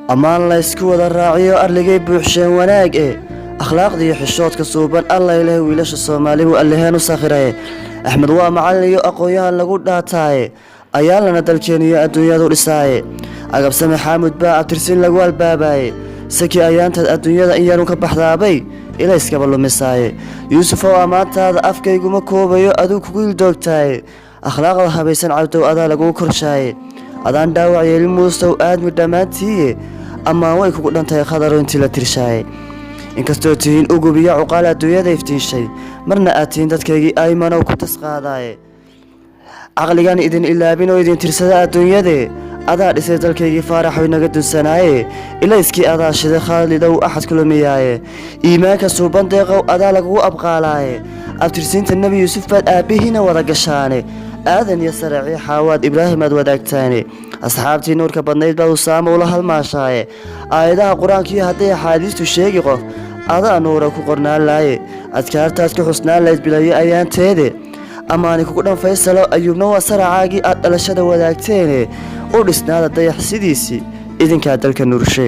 أمان لا يسكو ذا الراعي أرلقي بوحشين وناق أخلاق ذي حشوت كصوبان الله إله ويلاش الصومالي وألهان وساخره أحمد ومعلي أقوياء لقود داتاي أيالنا دالكينيو الدنيا دور إساي أقب سمي حامد باع ترسين لقوال الباباي سكي أيان تد الدنيا دا إيانو كبحضابي إلا يسكبالو مساي يوسف وأمات هذا أفكي قوم كوبيو أدوك قيل دوكتاي أخلاق ذا بيسان عبدو أدا لقو كرشاي أدان داوعي الموستو آدم داماتي أما ويكو قدنتاي خضرو انتي لا ترشاي inkastoo tihiin ugubiya cuqaal adduunyada iftiishay marna aad tihiin dadkaygii aymanow ku tasqaadaaye caqligan idin ilaabin oo idin tirsada adduunyadee adaa dhisay dalkaygii faaraxoy naga dunsanaaye ilayskii adaa shiday khaalidow axad kulumiyaaye iimaanka suuban deeqow adaa lagugu abqaalaaye abtirsiinta nebi yuusuf baad aabbihiina wada gashaane aadan iyo saraaci xaawaad ibraahim aad wadaagtaane asxaabtii nuurka badnayd baad usaamo ula halmaashaaye aayadaha qur-aankii hadday axaadiistu sheegi qof adaa nuura ku qornaan laaye adkaartaad ka xusnaan layd bilayo ayaanteede ammaani kugu dhan faysalo ayuubna waa saracaagii aad dhalashada wadaagteene u dhisnaada dayax sidiisii idinkaa dalka nuurshe